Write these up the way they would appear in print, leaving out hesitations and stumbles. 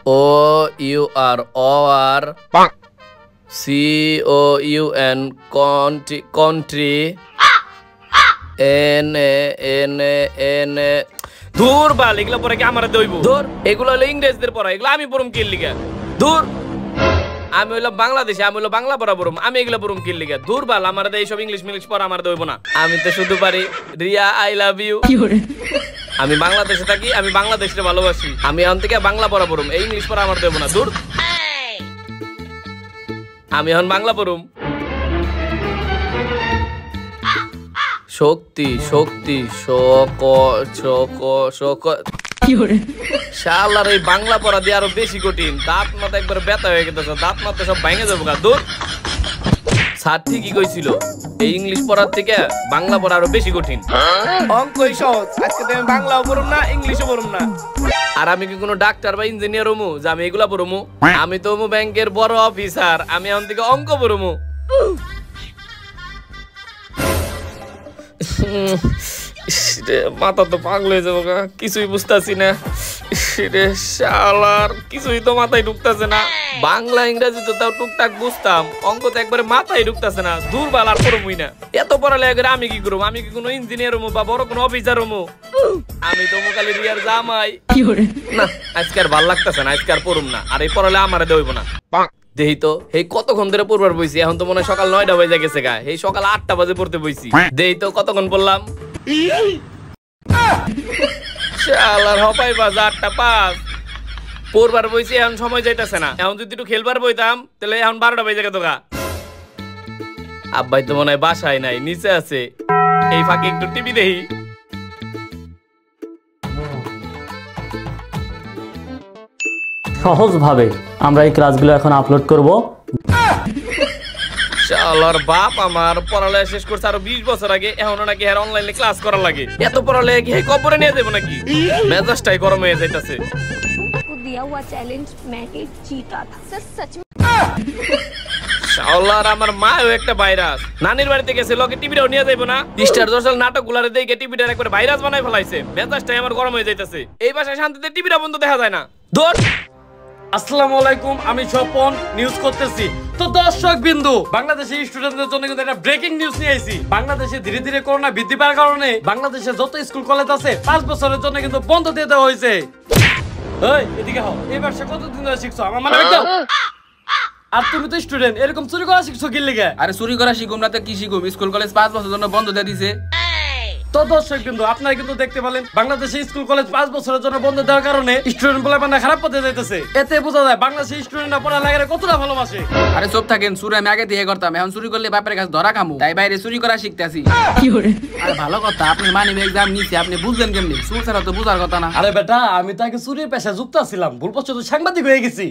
OUR COUN country N দূর বাল এগুলো পরে কি আমার দইব দূর এগুলো হলো ইংরেজদের পড়া এগুলো আমি পড়ুম কি লিগা দূর আমি হইলো বাংলাদেশে আমি হইলো বাংলা পড়া পড়ুম আমি এগুলো পড়ুম কি লিগা দূর বাল আমার এইসব ইংলিশ পড়া আমার দইব না আমি তো শুধু পারি রিয়া আই লাভ ইউ আমি বাংলাদেশে থাকি আমি বাংলাদেশকে ভালোবাসি আমি এখন থেকে বাংলা পড়া পড়ুম এই ইংলিশ পড়া আমার দইব না দূর আমি এখন বাংলা পড়ুম শক্তি শক্তি শালার এই বাংলা পড়া দিয়ে আরো বেশি কঠিন দাঁত মাথা একবার ব্যথা হয়ে গেছে দাঁত মাথা সব ভেঙে যাবো গা দূর স্যার ঠিকই কইছিল এই ইংলিশ পড়ার থেকে বাংলা পড়া আরো বেশি কঠিন অঙ্কই সহজ আজকে তুমি বাংলাও পড়ুম না ইংলিশও পড়ুম না আর আমি কি কোনো ডাক্তার বা ইঞ্জিনিয়ার হমু যে আমি এগুলা পড়মু আমি তো ব্যাংকের বড় অফিসার আমি এখন থেকে অঙ্ক পড়মু মাথা তো পাগল হয়ে যাবো কিছুই বুঝতেছি না শালার কিছুই তো মাথায় ঢুকতেছে না বাংলা ইংরেজি তো তাও টুকটাক বুঝতাম অঙ্ক তো একবারে মাথায় ঢুকতেছে না দুর্বল আর পড়বই না এত পড়ালেখা করে আমি কি করবো আমি কি কোনো ইঞ্জিনিয়ার হমু বা বড় কোনো অফিসার হমু আমি তো মুখালি রিয়ার জামাই না আজকে আর ভাল লাগতেছে না আজকে আর পড়ুম না আর এই পড়ালে আমার দেব না দেহি তো এই কতক্ষণ ধরে পড়বার বইছি এখন তো মনে হয় সকাল 9টা বাজে গেছে গা এই সকাল 8টা বাজে পড়তে বইছি দেহি তো কতক্ষণ পড়লাম শালার হপাই বাজে 8:05 পড়বার বইছি এখন সময় যাইতেছে না এখন যদি একটু খেলবার বইতাম তাহলে এখন 12টা বাজে গেত গা আব্বাই তো মনে হয় বাসায় নাই নিচে আছে এই ফাঁকে একটু টিভি দেখি সহজভাবে আমরা এই ক্লাসগুলো এখন আপলোড করব শালার বাপ আমার পড়ালেখা শেষ করছে আরো 20 বছর আগে এখনো নাকি আর অনলাইনে ক্লাস করা লাগে এত পড়ালেখা কি কবরে নিয়ে দেব নাকি মেজাজটাই গরম হয়ে যাইতাছে दिया हुआ चैलेंज मैं ही जीता था सर सच में শালার আমার মাও একটা ভাইরাস নানির বাড়িতে গেছে লোকে টিভিটাও নিয়ে যাইবো না স্টার জলসার নাটকগুলারে দেখে টিভিটার একবার ভাইরাস বানাই ফেলাইছে মেজাজটাই আমার গরম হয়ে যাইতাছে এই বাসায় শান্তিতে টিভিটা বন্ধ দেখা যায় না দূর আসসালামু আলাইকুম আমি স্বপন নিউজ করতেছি তো দর্শক বিন্দু বাংলাদেশের স্টুডেন্টদের জন্য কিন্তু একটা ব্রেকিং নিউজ নিয়ে আইছি বাংলাদেশে ধীরে ধীরে করোনা বৃদ্ধি পাওয়ার কারণে বাংলাদেশে যত স্কুল কলেজ আছে 5 বছরের জন্য কিন্তু বন্ধ দিয়ে দেওয়া হয়েছে এই এদিকে হও এই বর্ষে কতদিন ধরে শিখছো আমার মানে একদম আর তুমি তো স্টুডেন্ট এরকম চুরি করা শিখছো কি লিগে আরে চুরি করা শিখুম না তো কি শিখুম স্কুল কলেজ 5 বছরের জন্য বন্ধ দিয়ে দিয়েছে তো দর্শক বিন্দু আপনারা কিন্তু দেখতে পেলেন বাংলাদেশে স্কুল কলেজ 5 বছরের জন্য বন্ধ দেওয়ার কারণে স্টুডেন্ট পোলাপানা খারাপ পথে যাইতেছে এতে বোঝা যায় বাংলাদেশি স্টুডেন্টরা পড়ালেখারে কতটা ভালোবাসে আরে চুপ থাকেন চুরি আমি আগে দিয়ে করতাম এখন চুরি করলে বাপের কাছে ধরা খামু তাই বাইরে চুরি করা শিখতেছি আরে ভালো কথা আপনি মানিব এক্সাম নিছে আপনি বুঝলেন কেমনে চুর ছাড়া তো বুঝার কথা না আরে বেটা আমি তো আগে চুরির পেশায় যুক্ত ছিলাম ভুল পশ্চাৎ সাংবাদিক হয়ে গেছি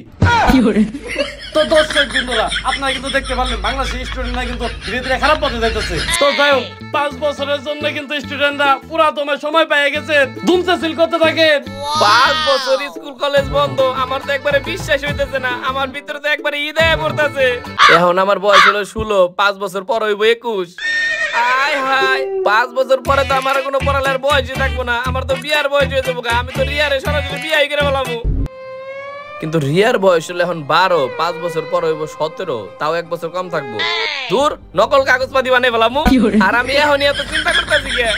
তো দর্শক বিন্দুরা আপনারা কিন্তু দেখতে পারলেন বাংলাদেশি স্টুডেন্টরা কিন্তু ধীরে ধীরে খারাপ পথে যাইতেছে তো যাই হোক 5 বছরের জন্য কিন্তু স্টুডেন্টরা পুরা তোমার সময় পেয়ে গেছে দুমসে সিল করতে থাকে 5 বছর স্কুল কলেজ বন্ধ আমার তো একবারে বিশ্বাস হইতেছে না আমার ভিতরে তো একবারে ইদায় পড়তাছে এখন আমার বয়স হলো 16 5 বছর পর হইব 21 আয় হায় 5 বছর পরে তো আমার কোনো পড়ালেখার বয়সই থাকবো না আমার তো বিয়ার বয়স হয়ে যাবো আমি তো রিয়ারে সরাসরি বিয়াই করে ফেলামু কিন্তু রিয়ার বয়স হলো এখন 12 5 বছর পর হইব 17 তাও 1 বছর কম থাকবো দূর নকল কাগজপাতি বানাই ফেলামু আর আমি এখনই এত চিন্তা করতেছি কে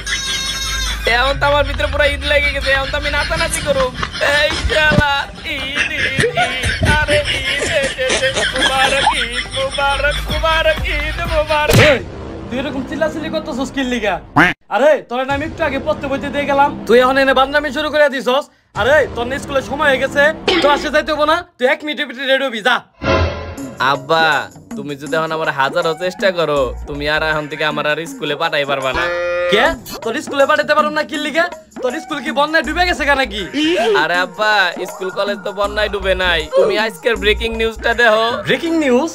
এখন তো আমার ভিতরে পুরো ঈদ লেগে গেছে এখন তো আমি নাচানাচি করব এই শালা ঈদ আরে ঈদ মুবারক ঈদ মুবারক মুবারক ঈদ মুবারক তুই এরকম চিল্লাচিল্লি করতেছস কি লিগা আরে তোর আমি একটু আগে পড়তে বইতে দিয়ে গেলাম তুই এখন এনে বান্দরামি শুরু করে দিছস আরে তোর স্কুলে সময় হয়ে গেছে ক্লাসে যাইতে হবে না তুই 1 মিনিটের ভিতরে রেডি হবি যা আব্বা তুমি যদি এখন আমার হাজারো চেষ্টা করো তুমি আর এখন থেকে আমার আর স্কুলে পাঠাই পারবা না কে তোর স্কুলে পাঠাতে পারো না কি লিগা তোর স্কুল কি বন্যায় ডুবে গেছে কেন নাকি আরে আব্বা স্কুল কলেজ তো বন্যায় ডুবে নাই তুমি আজকের ব্রেকিং নিউজটা দেখো ব্রেকিং নিউজ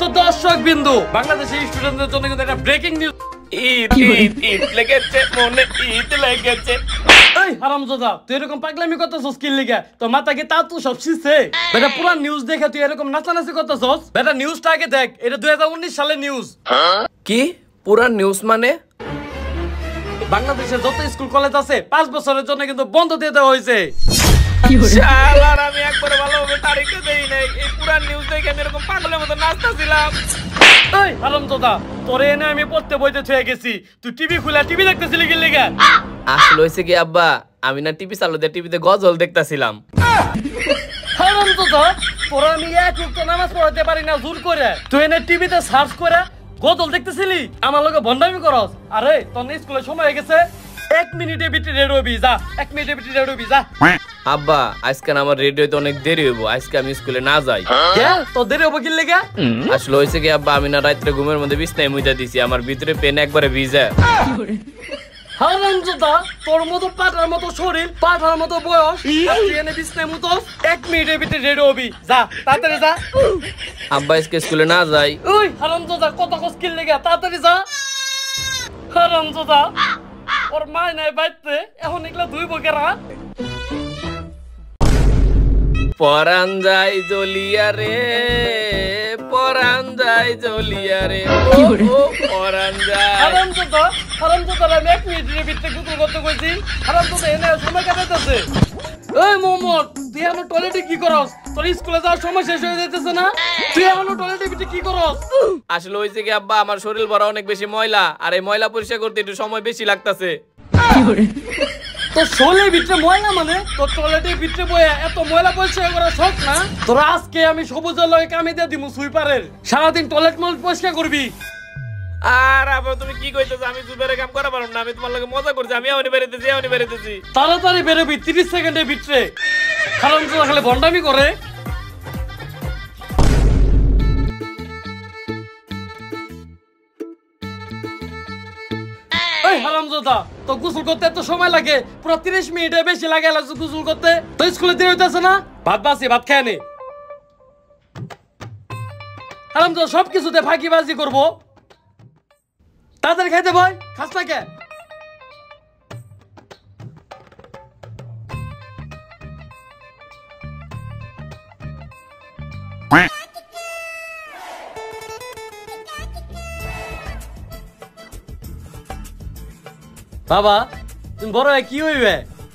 তো দর্শক বিন্দু বাংলাদেশের স্টুডেন্টদের জন্য কিন্তু একটা ব্রেকিং নিউজ ঈদ ঈদ ঈদ লেগেছে মনে ঈদ লেগেছে এই হারামজাদা তুই এরকম পাগলামি করতেছস কি লিগা তোর মাথা কি তা তুই সব শিখছে বেটা পুরো নিউজ দেখে তুই এরকম নাচানাচি করতেছস বেটা নিউজটা আগে দেখ এটা 2019 সালের নিউজ কি পুরা নিউজ মানে বাংলাদেশের যত স্কুল কলেজ আছে 5 বছরের জন্য কিন্তু বন্ধ দিয়ে দেওয়া হয়েছে শালার আমি একবার ভালো দেখতে দেই নাই, এই পুরান নিউজ দেখে আমি এরকম পাগলের মতো নাচতেছিলাম। এই হারামজাদা, তোরে এনে আমি পড়তে বইতে ছুঁয়ে গেছি, তুই টিভি খুলে টিভি দেখতেছিলি কি লেগে? আসলে হয়েছে কি আব্বা, আমি না টিভি চালু দিয়ে টিভিতে গজল দেখতেছিলাম। হারামজাদা, তোরা আমি এক ওয়াক্ত নামাজ পড়াতে পারি না জোর করে, তুই এনে টিভিতে সার্চ করে গজল দেখতেছিলি, আমার লগে ভন্ডামি করস? আরে তোর না স্কুলে সময় হয়ে গেছে, 1 মিনিটে বিটি রেডি হবি, যা 1 মিনিটে বিটি রেডি হবি, যা। আব্বা আজকে না আমার রেডিওতে অনেক দেরি হইব, আজকে আমি স্কুলে না যাই। কে তোর দেরি হবো কি লেগে? আসলে হয়েছে কি আব্বা, আমি না রাত্রে ঘুমের মধ্যে বিছনায় মুইতা দিছি, আমার ভিতরে পেন একবারে ভিজা। হারামজাদা, তোর মতো পাঠার মতো শরীর, পাঠার মতো বয়স, আর তুই এনে বিছনায় মুতস, 1 মিনিটে বিটি রেডি হবি, যা তাড়াতাড়ি যা। আব্বা আজকে স্কুলে না যাই। ওই হারামজাদা, কত কষ্টিল লেগে, তাড়াতাড়ি যা। হারামজাদা, ওর মা নাই বাইতে, এখন এগুলা দুই বকেরা। পরান যাই জ্বলিয়া রে, পরান যাই জ্বলিয়া রে, ও ও পরান যাই। হারামজাদা, হারামজাদা, আমি 1 মিনিটের ভিতরে গুগল করতে কইছি, হারামজাদা এনে সময় কাটাইতেছে। এই মোহাম্মদ, তুই এখন টয়লেটে কি করস? তোর স্কুলে যাওয়ার সময় শেষ হয়ে যাইতেছে না? তুই এখন টয়লেটের ভিতরে কি করস? আসলে হয়েছে কি আব্বা, আমার শরীর ভরা অনেক বেশি ময়লা, আর এই ময়লা পরিষ্কার করতে একটু সময় বেশি লাগতেছে। তোর শরীরের ভিতরে ময়লা মানে তোর টয়লেটের ভিতরে বয়ে এত ময়লা পরিষ্কার করা শখ না? তোর আজকে আমি সবুজের লগে কামে দিয়ে দিমু সুইপারের, সারাদিন টয়লেট মল পরিষ্কার করবি। আর আবার তুমি কি কইতেছো? আমি সুপারের কাম করা পারলাম না, আমি তোমার লগে মজা করছি, আমি এমনি বেরিতেছি, এমনি বেরিতেছি। তাড়াতাড়ি বেরোবি 30 সেকেন্ডের ভিতরে। হারামজাদা খালি ভন্ডামি করে। এই হারামজাদা, তো গোসল করতে এত সময় লাগে? পুরো 30 মিনিটের বেশি লাগে গোসল করতে। তো স্কুলে দেরি হইতেছে না? ভাত বাসি, ভাত খেয়ে নে। হারামজাদা সবকিছুতে ফাঁকিবাজি করবো, তাড়াতাড়ি খাইতে ভয়, খাস না কে? বাবা, তুমি বড় হয়ে কি হইবে?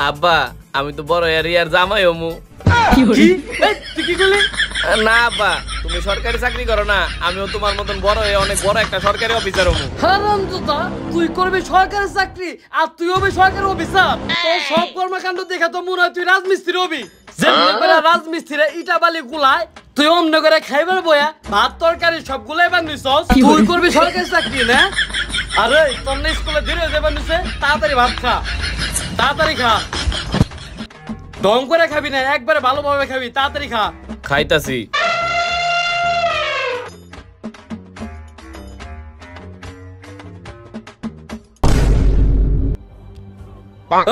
আব্বা আমি তো বড় এরিয়ার জামাই হমু। কি? এই, তুই কি করলি? না আব্বা, তুমি সরকারি চাকরি করো না, আমিও তোমার মতন বড় হয়ে অনেক বড় একটা সরকারি অফিসার হমু। হারামজাদা, তুই করবি সরকারি চাকরি আর তুই হবি সরকারি অফিসার? তোর সব কর্মকাণ্ড দেখে তো মনে হয় তুই রাজমিস্ত্রি হবি। যেমনি করে রাজমিস্ত্রি ইটা বালি গুলায়, তুই অন্য করে খাইবার বয়া ভাত তরকারি সবগুলাই বানিয়েছস, তুই করবি সরকারি চাকরি না? আরে তোর না স্কুলে দেরি হয়ে যাবে নিছে, তাড়াতাড়ি ভাত খা, তাড়াতাড়ি খা, ঢং করে খাবি না, একবারে ভালোভাবে খাবি, তাড়াতাড়ি খা। খাইতাছি।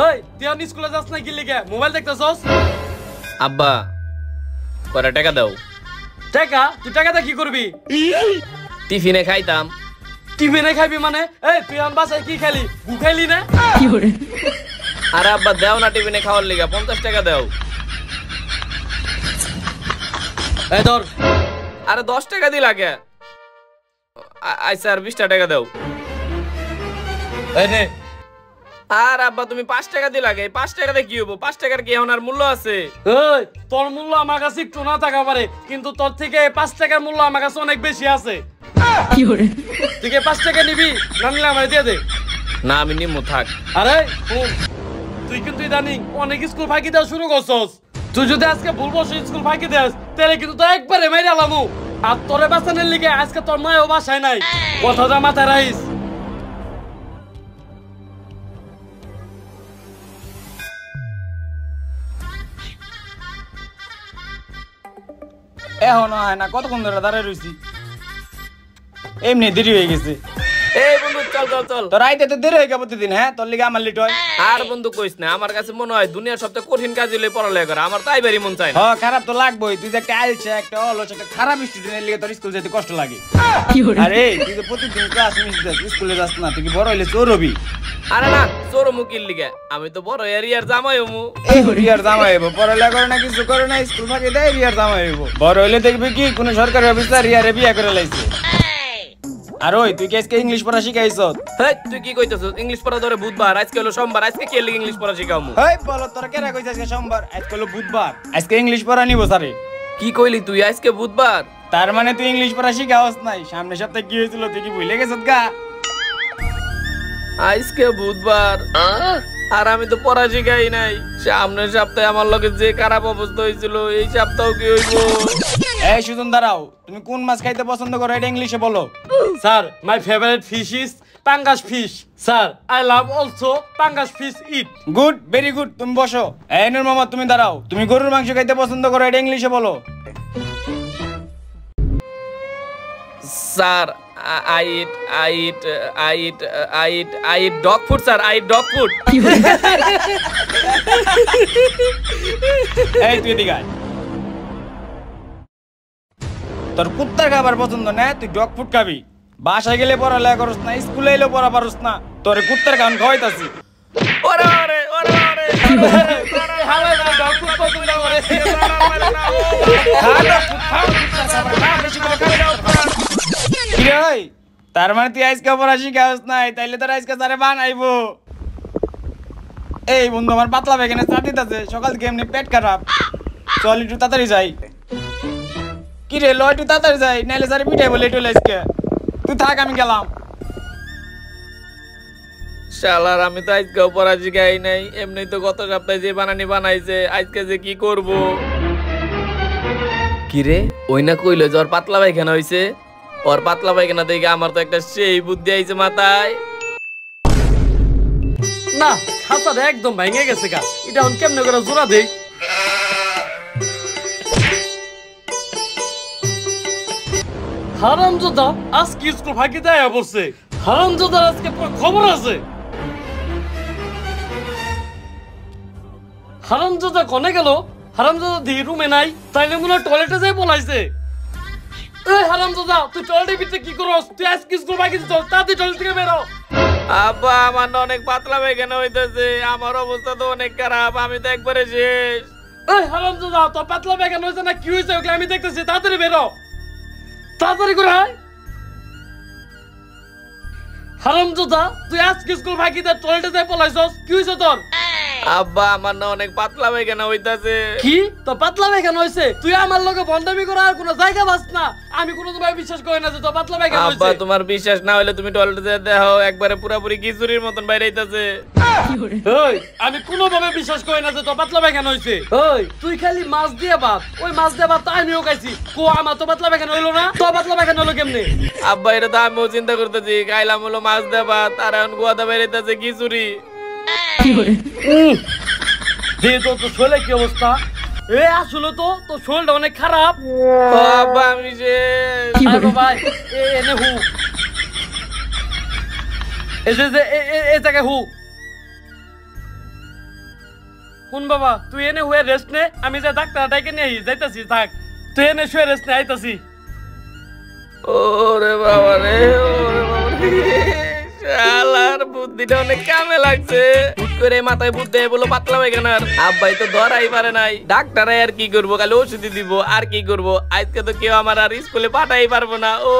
এই, তুই এখন স্কুলে যাস না কি লিখে মোবাইল দেখতেছস? আব্বা কয়টা টাকা দাও। টাকা? তুই টাকাটা কি করবি? টিফিনে খাইতাম। টিফিনে খাবি মানে? এই তুই এখন বাসায় কি খালি, গু খাইলি না? আরে আব্বা দাও না, টিফিনে খাওয়ার লিগা 50 টাকা দাও। এই ধর। আরে 10 টাকা দি লাগে। আচ্ছা আর 20 টাকা দাও। এই নে। আর আব্বা তুমি 5 টাকা দি লাগে, 5 টাকাতে কি হবো? 5 টাকার কি এখন আর মূল্য আছে? এই, তোর মূল্য আমার কাছে একটু না থাকা পারে, কিন্তু তোর থেকে 5 টাকার মূল্য আমার কাছে অনেক বেশি আছে। তুই কি 5 টাকা নিবি না নিলে আমার দিয়ে দে। না আমি নিমু, থাক। আরে শুন, তুই কিন্তু ইদানিং অনেক স্কুল ফাঁকি দেওয়া শুরু করছস। তুই যদি আজকে ভুল বসে স্কুল ফাঁকি দেস, তাহলে কিন্তু তো একবারে মেরে আলামু। আর তোরে বাঁচানোর লিগে আজকে তোর মায়ও বাসায় নাই, কথাটা মাথায় রাখিস। এখনো হয় না, কতক্ষণ ধরে দাঁড়ায় রয়েছি, এমনি দেরি হয়ে গেছে। এই বন্ধু চল চল চল। তোর আইতে তো দেরি হয়ে গেল প্রতিদিন, হ্যাঁ তোর লিগে আমার লেট হয়। আর বন্ধু কইস না, আমার কাছে মনে হয় দুনিয়ার সবচেয়ে কঠিন কাজ হলে পড়ালেখা করা, আমার তাই বেরি মন চায় না। হ্যাঁ খারাপ তো লাগবেই, তুই যে একটা আইলছে একটা অলস একটা খারাপ স্টুডেন্টের লিগে তোর স্কুল যেতে কষ্ট লাগে। আরে তুই তো প্রতিদিন ক্লাস মিস দিস, স্কুলে যাস না, তুই কি বড় হইলে চোর হবি? আরে না, চোর মুকির লিগে, আমি তো বড় এরিয়ার জামাই হমু। এই রিয়ার জামাই হইব, পড়ালেখা করে না, কিছু করে না, স্কুল ফাঁকি দেয়, রিয়ার জামাই হইব। বড় হইলে দেখবি কি কোনো সরকারি অফিসার রিয়ারে বিয়ে করে লাইছে। আর ওই তুই কি আজকে ইংলিশ পড়া শিখাইছ? হেই তুই কি কইতাছস? ইংলিশ পড়া ধরে বুধবার, আজকে হলো সোমবার, আজকে কে লিগে ইংলিশ পড়া শিখামু? হেই বলো তোরা কেরা কইছিস আজকে সোমবার, আজকে হলো বুধবার, আজকে ইংলিশ পড়া নিব স্যারে। কি কইলি তুই আজকে বুধবার? তার মানে তুই ইংলিশ পড়া শিখাওস নাই? সামনের সপ্তাহে কি হয়েছিল তুই কি ভুলে গেছিস গা? আজকে বুধবার আর আমি তো পড়া শিখাই নাই। সামনের সপ্তাহে আমার লগে যে খারাপ অবস্থা হয়েছিল এই সপ্তাহ কি হইব? এই সুজন দাঁড়াও, তুমি কোন মাছ খাইতে পছন্দ করো এটা ইংলিশে বলো। Sir my favourite fish is pangas fish. Sir I love also pangas fish eat. Good, very good, তুমি বসো। এই নূর মোহাম্মদ তুমি দাঁড়াও, তুমি গরুর মাংস খাইতে পছন্দ করো এটা ইংলিশে বলো। Sir I eat dog food, sir. I eat dog food. এই তুই এদিকে আয়। তোর কুত্তার খাবার পছন্দ না, তুই ডগ ফুড খাবি। বাসায় গেলে পড়ালেখা করস না, স্কুলে এলেও পড়া পারস না, তোর কুত্তার খান খাওয়াইতাছি। ওরে ওরে ওরে ওরে হালাই না ডগ ফুড পছন্দ করে। কি রে ওই, তার মানে তুই আজকে পড়া শিখাস নাই, তাইলে তোর আজকে তারে বানাইবো। এই বন্ধু আমার পাতলা বেগেনে চা দিতেছে, সকাল থেকে এমনি পেট খারাপ, চল একটু তাড়াতাড়ি যাই। কি রে ল একটু তাড়াতাড়ি যাই, নাইলে স্যার পিঠাই বলে একটু আজকে। তুই থাক, আমি গেলাম। শালার আমি তো আজকেও পড়া শিখাই নাই, এমনি তো গত সপ্তাহে যে বানানি বানাইছে, আজকে যে কি করব? কি রে ওই না কইলো যে ওর পাতলা পায়খানা হইছে? ওর পাতলা পায়খানা দেখে আমার তো একটা সেই বুদ্ধি আইছে মাথায়। না খাতাটা একদম ভেঙে গেছে গা, এটা এখন কেমনে করে জোড়া দেই? হারামজাদা আজকে স্কুল ফাঁকি দেয়া বলছে। হারামজাদার আজকে পুরো খবর আছে। হারামজাদা কনে গেল? হারামজাদা দি রুমে নাই, তাইলে মনে হয় টয়লেটে যাই পলাইছে। এই হারামজাদা তুই টয়লেটের ভিতরে কি করস? তুই আজকে স্কুল ফাঁকি দিছ, তাড়াতাড়ি টয়লেট থেকে বেরো। আব্বা আমার না অনেক পাতলা পায়খানা হইতেছে, আমার অবস্থা তো অনেক খারাপ, আমি তো একবারে শেষ। এই হারামজাদা তোর পাতলা পায়খানা হয়েছে না কি হয়েছে ওগুলো আমি দেখতেছি, তাড়াতাড়ি বেরো, তাড়াতাড়ি করে আয়। হারামজাদা তুই আজকে স্কুল ফাঁকি দিয়ে টয়লেটে যাই পলাইছস, কি হয়েছে তোর? আব্বা আমার না অনেক পাতলা পায়খানা হইতাছে। কি তো পাতলা পায়খানা হইছে? তুই আমার লগে বন্ডামি করার কোনো জায়গা বাস না। আমি কোনো তোমায় বিশ্বাস করি না যে তো পাতলা পায়খানা হইছে। আব্বা তোমার বিশ্বাস না হলে তুমি টয়লেটে যেয়ে দেখো, একবারে পুরোপুরি খিচুড়ির মতন বাইরে আইতাছে। ওই আমি কোনোভাবে বিশ্বাস করি না যে তো পাতলা পায়খানা হইছে। ওই তুই খালি মাছ দিয়ে ভাত, ওই মাছ দিয়ে ভাত তো আমিও খাইছি, কো আমার তো পাতলা পায়খানা হইলো না? তো পাতলা পায়খানা হলো কেমনে? আব্বা এটা তো আমিও চিন্তা করতেছি, খাইলাম হলো মাছ দিয়ে ভাত আর এখন গোয়াদা বাইরে আইতাছে খিচুড়ি। তো শরীরে কি অবস্থা? এ আসলে তো তোর শরীরটা অনেক খারাপ। আব্বা আমি শেষ। ভাই এনে হু, এই জায়গায় হু। শুন বাবা তুই এনে হুয়ে রেস্ট নে, আমি যে ডাক্তার ডাইকে নিয়ে যাইতাছি, থাক তুই এনে শুয়ে রেস্ট নে, আইতাছি। ওরে বাবা রে, ওরে বাবা রে, শালার বুদ্ধিটা অনেক কামে লাগছে। হুট করে মাথায় বুদ্ধি বলো পাতলা পায়খানার। আব্বাই তো ধরাই পারে নাই, ডাক্তারে আর কি করবো, খালি ওষুধ দিব আর কি করবো। আজকে তো কেউ আমার আর স্কুলে পাঠাই পারবো না। ও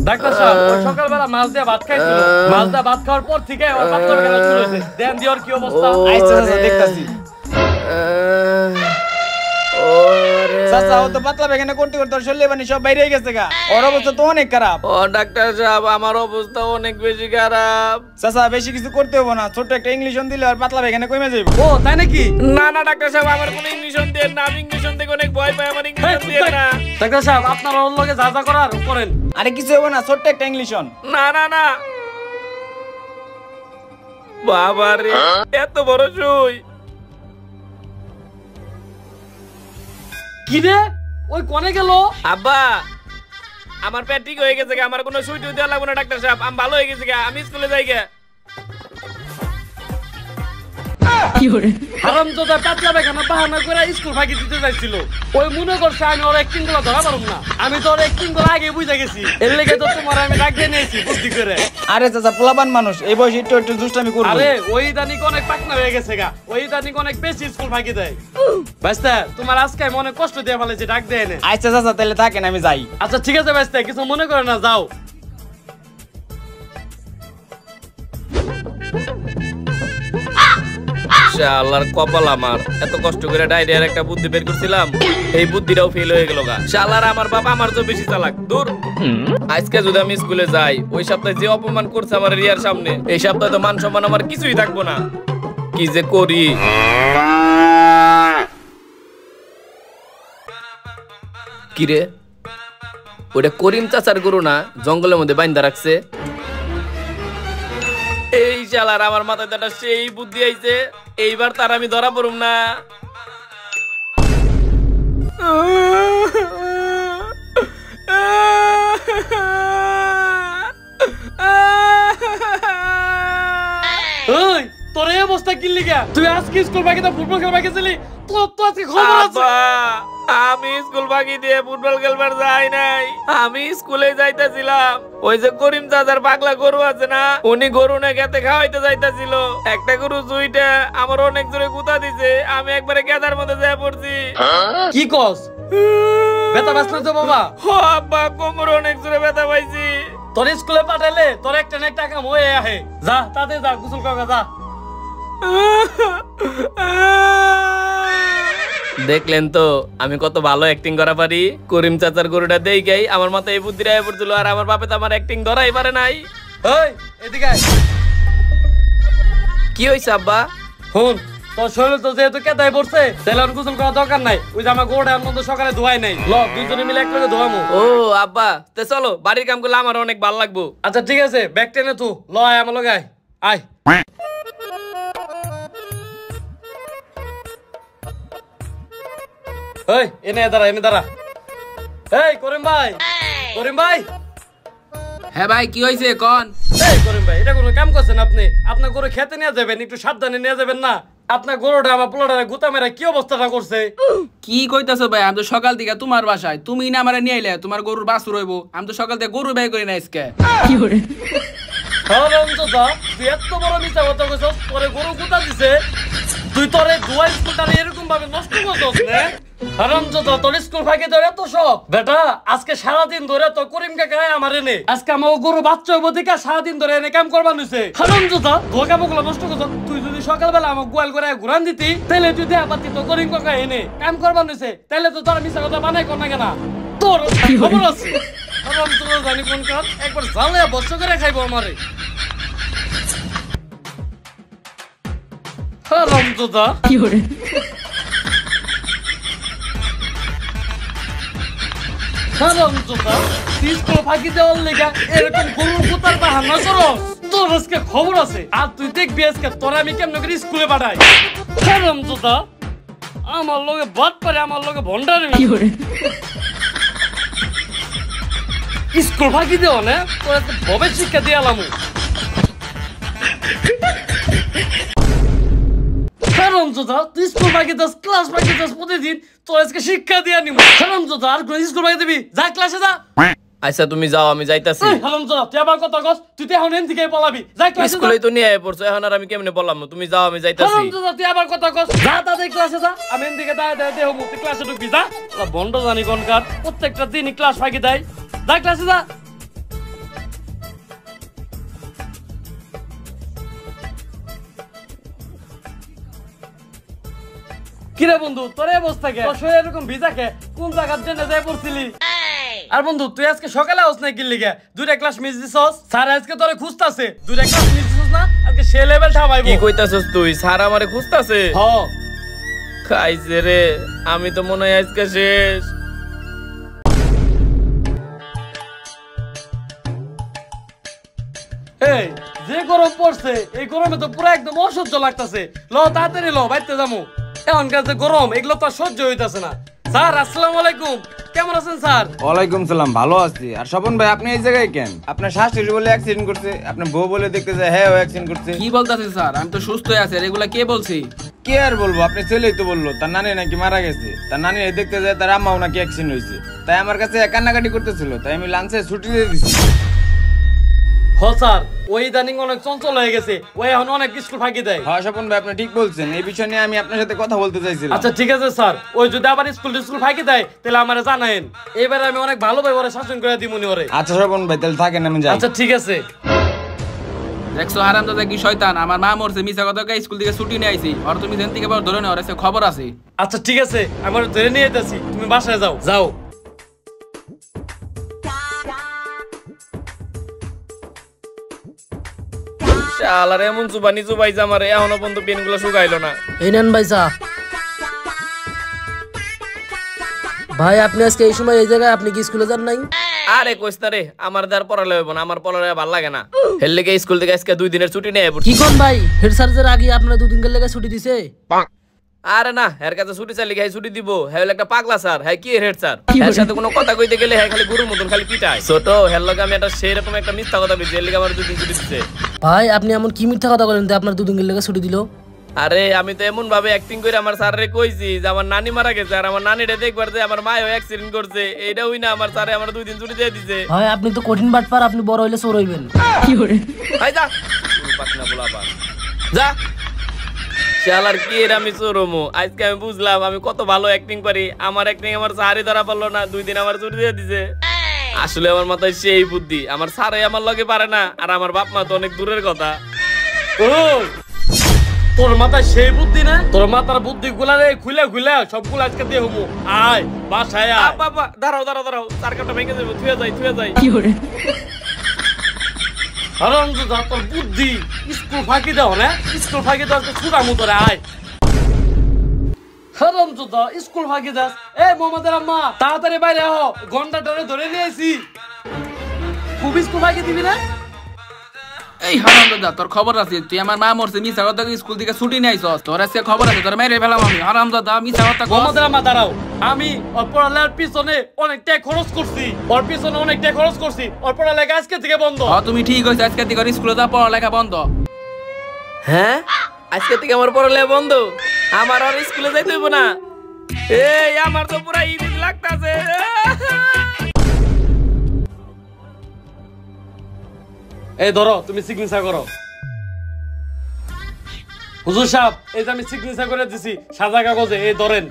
ডাক্তার সাহেব ওই সকালবেলা মাছ দিয়ে ভাত খাইছিল, মাছ দিয়ে ভাত খাওয়ার পর থেকে ওর পাতলা পায়খানা শুরু হয়েছে। দেন দিওর কি অবস্থা? আচ্ছা আচ্ছা দেখতাছি। চাচা ও তো পাতলা পায়খানা করতে করতে ওর শরীরে পানি সব বাইরে গেছে গা, ওর অবস্থা তো অনেক খারাপ। ও ডাক্তার সাহেব আমার অবস্থা অনেক বেশি খারাপ। চাচা বেশি কিছু করতে হবে না, ছোট্ট একটা ইংলিশন দিলে আর পাতলা পায়খানা কমে যাবে। ও তাই নাকি? না না ডাক্তার সাহেব আমার কোনো ইঞ্জেকশন দেন না, আমি ইঞ্জেকশন থেকে অনেক ভয় পাই, আমার ইঞ্জেকশন দেন না। ডাক্তার সাহেব আপনার ওর লগে যা যা করার করেন। আরে কিছু হবে না, ছোট্ট একটা ইংলিশন। না না না বাবা রে, এত বড় সুই। কি রে ওই কোনে গেল? আব্বা আমার পেট ঠিক হয়ে গেছে, আমার কোনো সুই টুই দেওয়া লাগবে না ডাক্তার সাহেব, আমি ভালো হয়ে গেছি, আমি স্কুলে যাই গে। হারামজাদা পাতলা পায়খানা বাহানা করে স্কুল ফাঁকি দিতে চাইছিল। ওই মনে করছে আমি ওর অ্যাক্টিং গুলো ধরা পারব না, আমি তো ওর অ্যাক্টিং গুলো আগে বুঝে গেছি, এর লেগে তো তোমার আমি ডাক দিয়ে নিয়েছি বুদ্ধি করে। আরে চাচা পোলাপান মানুষ, এই বয়সে একটু একটু দুষ্টামি করবে। আরে ওই দানিক অনেক পাকনা হয়ে গেছে গা, ওই দানিক অনেক বেশি স্কুল ফাঁকি দেয়। বাইস্তা তোমার আজকে মনে কষ্ট দিয়ে ফেলেছে, ডাক দেয় না। আচ্ছা চাচা তাহলে থাকেন, আমি যাই। আচ্ছা ঠিক আছে বাইস্তা, কিছু মনে করে না, যাও। শালার কপাল আমার, এত কষ্ট করে ডায়রিয়ার একটা বুদ্ধি বের করছিলাম, এই বুদ্ধিটাও ফেল হয়ে গেল গা। শালার আমার বাবা আমার তো বেশি চালাক। দূর, আজকে যদি আমি স্কুলে যাই, ওই সপ্তাহে যে অপমান করছে আমার রিয়ার সামনে, এই সপ্তাহে তো মান সম্মান আমার কিছুই থাকবো না। কি যে করি। কিরে, ওটা করিম চাচার গরু না, জঙ্গলের মধ্যে বাইন্দা রাখছে? এই শালার আমার মাথায় তো একটা সেই বুদ্ধি আইছে, এইবার তার আমি ধরা পড়ুম না। ওই তোর এই অবস্থা কি লিগা? তুই আজকে স্কুল বাকি ফুটবল খেলবা গেছিলি? তোর তো আজকে খবর আছে। আব্বা, আমি স্কুল বাকি দিয়ে ফুটবল খেলবার যাই নাই, আমি স্কুলে যাইতেছিলাম। ওই যে করিম চাচার পাগলা গরু আছে না, উনি গরু না খেতে খাওয়াইতে যাইতেছিল। একটা গরু জুইটা আমার অনেক জোরে গুতা দিছে, আমি একবারে গেদার মধ্যে যায় পড়ছি। কি কস? ব্যথা পাস না তো বাবা? ও আব্বা, কোমর অনেক জোরে ব্যথা পাইছি। তোর স্কুলে পাঠাইলে তোর একটা না একটা কাম হয়ে আহে। যা তাতে যা, গোসল করা যা। দেখলেন তো আমি কত ভালো অ্যাক্টিং করা পারি। করিম চাচার গরুটা দেই আমার মাথায় এই বুদ্ধিটা আয়া পড়ছিল, আর আমার বাপে তো আমার অ্যাক্টিং ধরাই পারে নাই। ওই এদিকে আয়। কি হইছে আব্বা? শুন, তোর শরীর তো যেহেতু কেদাই পড়ছে, তাহলে আর গোসল করার দরকার নাই। ওই যে আমার গরুটা এখন সকালে ধোয়াই নাই, ল দুইজনে মিলে একসাথে ধোয়ামু। ও আব্বা, তে চলো, বাড়ির কাম করলে আমার অনেক ভালো লাগবো। আচ্ছা ঠিক আছে, ব্যাগ টেনে তু ল, আয় আমার লগে আয়। আয় এই এনে দাঁড়া, এনে দাঁড়া। এই করিম ভাই, করিম ভাই। হ্যাঁ ভাই, কি হয়েছে কোন? এই করিম ভাই, এটা কোনো কাম করছেন আপনি? আপনার গরু খেতে নিয়ে যাবেন, একটু সাবধানে নিয়ে যাবেন না? আপনার গরুটা আমার পোলাটা গুতা মেরা কি অবস্থাটা করছে? কি কইতাছো ভাই? আমি তো সকাল থেকে তোমার বাসায়, তুমি না আমারে নিয়ে আইলে, তোমার গরুর বাছুর হইব। আমি তো সকাল থেকে গরু বাই করি না আজকে। কি করে? তুই এত বড় মিথ্যা কথা কইছস, তোরে গরু গুতা দিছে? তুই তোরে দুয়া স্কুলটা এরকম ভাবে নষ্ট করছস না? হারামজাদা, তোর স্কুল ফাঁকি তোর এত শখ? বেটা, আজকে সারাদিন ধরে তো করিম কাকা আমার এনে, আজকে আমার গরু বাচ্চা হইব দেখে সারাদিন ধরে এনে কাম করবা নিছে। হারামজাদা, তোর কামগুলো নষ্ট করছস। তুই যদি সকালবেলা আমার গোয়াল করে ঘুরান দিতি, তাহলে তুই দেয়া পাতি তো করিম কাকা এনে কাম করবা নিছে, তাহলে তো তোর মিথ্যা কথা বানাই কর না কেন? তোর খবর আছে? হারামজাদা জানি কোন কাজ, একবার জালে বর্ষ করে খাইবো আমারে। হারামজাদা, কি করে? হারামজাদা, স্কুল ফাঁকি দেওয়ার লেগা এরকম গরুর কুতার বাহানা করো? তোর আজকে খবর আছে, আর তুই দেখবি আজকে তোর আমি কেমন করে স্কুলে পাঠাই। হারামজাদা, আমার লগে বাদ পারে, আমার লগে ভন্ডারে। স্কুল ফাঁকি দেওয়া না, তোর আজকে ভবে শিক্ষা দিয়ে আলাম। হারামজাদা, তুই স্কুল ফাঁকি দাস, ক্লাস ফাঁকি দাস প্রতিদিন, তোর আজকে শিক্ষা দিয়ে নিব। হারামজাদা, আর কোন স্কুল ফাঁকি দিবি? যা ক্লাসে যা। আচ্ছা তুমি যাও, আমি যাইতাছি। হারামজাদা, তুই আবার কথা কস? তুই তো এখন এন থেকে পলাবি। যা ক্লাসে যা। স্কুলেই তো নিয়ে আয় পড়ছো, এখন আর আমি কেমনে বললাম? তুমি যাও, আমি যাইতাছি। হারামজাদা, তুই আবার কথা কস? যা তাদের ক্লাসে যা। আমি এন থেকে দাঁড়ায় দাঁড়ায় দেহ মুক্তি ক্লাসে ঢুকবি। যা, বন্ড জানি কোনকার, প্রত্যেকটা দিনই ক্লাস ফাঁকি দেয়। যা ক্লাসে যা। কিরে বন্ধু, তোর এই অবস্থা কে? তোর শরীর এরকম ভিজা কে? কোন জায়গার জন্য যাই পড়ছিলি? আর বন্ধু, তুই আজকে সকালে আসছ না কি লিগে? দুইটা ক্লাস মিস দিছস। স্যার আজকে তোরে খুঁজতাছে। দুইটা ক্লাস মিস দিছস না, আজকে সে লেভেল ঠাবাইবো। কি কইতাছস তুই? স্যার আমারে খুঁজতাছে? হ্যাঁ। খাইছে রে, আমি তো মনে হয় আজকে শেষ। এই যে গরম পড়ছে, এই গরমে তো পুরো একদম অসহ্য লাগতাছে। ল তাড়াতাড়ি ল, বাইতে যামু। এখনকার যে গরম, এগুলো তো সহ্য হইতাছে না। স্যার আসসালামু আলাইকুম, কেমন আছেন স্যার? ওয়ালাইকুম সালাম, ভালো আছি। আর স্বপন ভাই, আপনি এই জায়গায় কেন? আপনার শাশুড়ি বলে অ্যাক্সিডেন্ট করছে, আপনার বউ বলে দেখতে যায় হ্যাঁ ও অ্যাক্সিডেন্ট করছে। কি বলতাছেন স্যার? আমি তো সুস্থ আছি। আর এগুলা কে বলছি? কে আর বলবো, আপনি ছেলেই তো বললো তার নানি নাকি মারা গেছে। তার নানি দেখতে যায় তার আম্মাও নাকি অ্যাক্সিডেন্ট হয়েছে। তাই আমার কাছে কান্নাকাটি করতেছিল, তাই আমি লাঞ্চে ছুটি দিয়ে দিচ্ছি। হ স্যার, ওই ইদানিং অনেক চঞ্চল হয়ে গেছে, ওই এখন অনেক স্কুল ফাঁকি দেয়। হ্যাঁ স্বপন ভাই, আপনি ঠিক বলছেন। এই বিষয় নিয়ে আমি আপনার সাথে কথা বলতে চাইছিলাম। আচ্ছা ঠিক আছে স্যার, ওই যদি আবার স্কুল ফাঁকি দেয় তাহলে আমারে জানায়েন। এবারে আমি অনেক ভালোভাবে ওরে শাসন করে দিমুনি ওরে। আচ্ছা স্বপন ভাই, তাহলে থাকেন, আমি যাই। আচ্ছা ঠিক আছে। দেখছো হারামজাদা কি শয়তান, আমার মা মরছে মিছা কথা কয়ে স্কুল থেকে ছুটি নিয়ে আইছি, আর তুমি যেন থেকে ধরে নেওয়ার আছে খবর আছে। আচ্ছা ঠিক আছে, আমার ধরে নিয়ে যেতেছি, তুমি বাসায় যাও যাও। শালার এমন চুবানি চুবাইছে আমারে, এখনো পর্যন্ত পেনগুলো শুকাইলো না। এই নেন ভাই চা। ভাই আপনি আজকে এই সময় এই জায়গায়, আপনি কি স্কুলে যান নাই? আরে কইস না রে, আমার দ্বার পড়ালে হইব না, আমার পড়ালে ভালো লাগে না। হেল লেগে স্কুল থেকে আজকে 2 দিনের ছুটি নেই। কি কোন ভাই, হেড স্যারের আগে আপনার 2 দিনের লেগে ছুটি দিছে? আরে না, এর কাছে ছুটি চাইলে হ্যাঁ ছুটি দিব, হ্যাঁ একটা পাগলা স্যার, হ্যাঁ কি হেড স্যার, এর সাথে কোনো কথা কইতে গেলে হ্যাঁ খালি গুরুর মতন খালি পিটায়। ছোট হের লগে আমি একটা সেই রকম একটা মিথ্যা কথা বলছি, এর লেগে আমার 2 দিন ছুটি দিছে। ভাই আপনি এমন কি মিথ্যা কথা বলেন যে আপনার 2 দিনের লেগে ছুটি দিল? আরে আমি তো এমন ভাবে অ্যাক্টিং করে আমার স্যাররে কইছি যে আমার নানি মারা গেছে, আর আমার নানিরে দেখবার যে আমার মায়ও অ্যাক্সিডেন্ট করছে, এইটা হই না আমার স্যারে আমার 2 দিন ছুটি দিয়ে দিছে। ভাই আপনি তো কঠিন বাটপার, আপনি বড় হইলে চোর হইবেন। ভাই যা পাকনা বলাবা যা। শালার কি এর আমি চোরমু, আজকে আমি বুঝলাম আমি কত ভালো অ্যাক্টিং পারি। আমার অ্যাক্টিং আমার স্যারই ধরা পারলো না, 2 দিন আমার ছুটি দিয়ে দিছে। আসলে আমার মাথায় সেই বুদ্ধি, আমার স্যারই আমার লগে পারে না, আর আমার বাপ মা তো অনেক দূরের কথা। ও তোর মাথায় সেই বুদ্ধি না, তোর মাথার বুদ্ধি গুলা রে খুলে খুলে সবগুলো আজকে দিয়ে হবো। আয় বাসায় আয়। বাবা দাঁড়াও দাঁড়াও দাঁড়াও, তার কাটা ভেঙে যাবে, থুয়ে যাই থুয়ে যাই। হারামজাদা তোর বুদ্ধি, স্কুল ফাঁকি দাও না, স্কুল ফাঁকি দাও ছুটা মতো রে। আয় হারামজাদা স্কুল ফাঁকি দাস। এ মোহাম্মদের আম্মা তাড়াতাড়ি বাইরে আহ, ঘন্টা ধরে নিয়ে আইছি। খুব স্কুল ফাঁকি দিবি না? এই হারামজাদা তোর খবর আছে, তুই আমার মা মরছে মিছা কথা কয়ে স্কুল থেকে ছুটি নিয়ে আইছস, তোর আজকে খবর আছে, তোর মেরে ফেলাম আমি। হারামজাদা মিছা কথা কস। মোহাম্মদের আম্মা দাঁড়াও, আমি ওর পড়ালেখার পিছনে অনেক টাকা খরচ করছি, ওর পিছনে অনেক টাকা খরচ করছি, ওর পড়ালেখা আজকে থেকে বন্ধ। তুমি ঠিক হইছে, আজকে থেকে স্কুলে যা, পড়ালেখা বন্ধ। হ্যাঁ আজকে থেকে আমার পড়ালেখা বন্ধ, আমার আর স্কুলে যাইতে হইব না। এই আমার তো পুরা ঈদ লাগতাছে। এই ধরো তুমি সিগনেচার করো। হুজুর সাহেব এই যে আমি সিগনেচার করে দিছি সাদা কাগজে, এই ধরেন।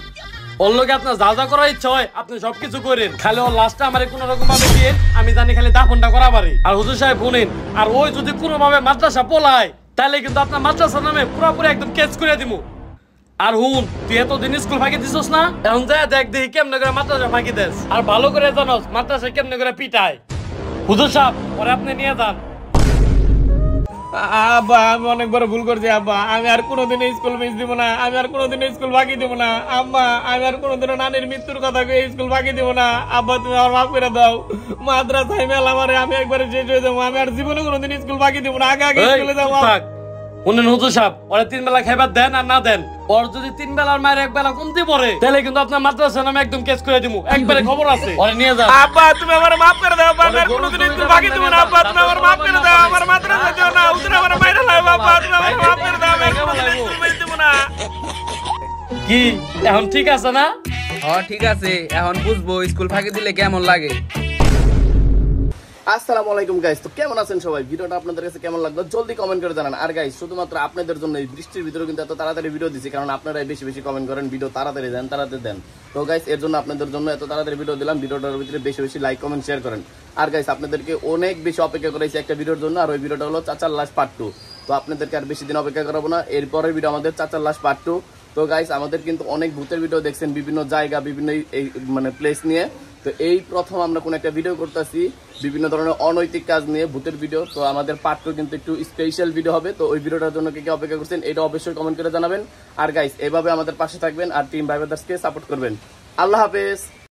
ওর লোকে আপনার যা যা করার ইচ্ছা হয় আপনি সবকিছু করেন, খালি ওর লাস্টটা আমার কোনো রকম ভাবে দিয়ে আমি জানি খালি দাফনটা করা পারি। আর হুজুর সাহেব শুনেন, আর ওই যদি কোনো ভাবে মাদ্রাসা পলায় তাহলে কিন্তু আপনার মাদ্রাসার নামে পুরোপুরি একদম কেস করে দিব। আর হুন, তুই এতদিন স্কুল ফাঁকি দিছস না, এখন যা দেখ দেখি কেমনে করে মাদ্রাসা ফাঁকি দেস, আর ভালো করে জানোস মাদ্রাসা কেমনে করে পিটায়। হুজুর সাহেব পরে আপনি নিয়ে যান। আব্বা আমি অনেক বড় ভুল করছি আব্বা, আমি আর কোনোদিন স্কুল মিস দিব না, আমি আর কোনোদিন স্কুল ফাঁকি দিব না। আম্মা আমি আর কোনোদিন নানির মৃত্যুর কথা কই স্কুল ফাঁকি দিব না। আব্বা তুমি আমার মাফ করে দাও, মাদ্রাসায় মেলা মারে আমি একবারে শেষ হয়ে যাবো, আমি আর জীবনে কোনোদিন স্কুল ফাঁকি দিব না, আগে আগে স্কুলে যাবো। শুনেন হুজুর সাহেব, ওরা 3 বেলা খাইবার দেন আর না দেন, ওর যদি 3 বেলার মায়ের 1 বেলা কমতে পড়ে তাহলে কিন্তু আপনার মাদ্রাসার নামে একদম কেস করে দিব, একবারে খবর আছে। ওরে নিয়ে যান। আব্বা তুমি আমার মাফ করে দাও, আব্বা আর কোনোদিন স্কুল ফাঁকি দিব না। আব্বা তুমি আমার মাফ করে দাও, আমার মাদ্রাসা যাও না, উতরা আমার মাইরা লাও। আব্বা তুমি আমার মাফ করে দাও, আমি কোনোদিন স্কুল মিস দিব না। কি এখন ঠিক আছে না? ঠিক আছে, এখন বুঝবো স্কুল ফাঁকি দিলে কেমন লাগে। আসসালামু আলাইকুম গাইস, তো কেমন আছেন সবাই? ভিডিওটা আপনাদের কাছে কেমন লাগলো জলদি কমেন্ট করে জানান। আর গাইস শুধুমাত্র আপনাদের জন্য এই বৃষ্টির ভিতরে কিন্তু এত তাড়াতাড়ি ভিডিও দিছি, কারণ আপনারাই বেশি বেশি কমেন্ট করেন, ভিডিও তাড়াতাড়ি দেন তাড়াতাড়ি দেন। তো গাইস এর জন্য আপনাদের জন্য এত তাড়াতাড়ি ভিডিও দিলাম, ভিডিওটার ভিতরে বেশি বেশি লাইক কমেন্ট শেয়ার করেন। আর গাইস আপনাদেরকে অনেক বেশি অপেক্ষা করেছি একটা ভিডিওর জন্য, আর ওই ভিডিওটা হলো চাচার লাশ পার্ট 2। তো আপনাদেরকে আর বেশি দিন অপেক্ষা করাবো না, এরপরের ভিডিও আমাদের চাচার লাশ পার্ট 2। তো গাইস আমাদের কিন্তু অনেক ভূতের ভিডিও দেখছেন, বিভিন্ন জায়গা বিভিন্ন এই মানে প্লেস নিয়ে। তো এই প্রথম আমরা কোন একটা ভিডিও করতেছি বিভিন্ন ধরনের অনৈতিক কাজ নিয়ে ভূতের ভিডিও। তো আমাদের পার্ট 2 কিন্তু একটু স্পেশাল ভিডিও হবে। তো ওই ভিডিওটার জন্য কে অপেক্ষা করছেন এটা অবশ্যই কমেন্ট করে জানাবেন। আর গাইস এভাবে আমাদের পাশে থাকবেন আর টিম ভাই ব্রাদার্সকে সাপোর্ট করবেন। আল্লাহ হাফেজ।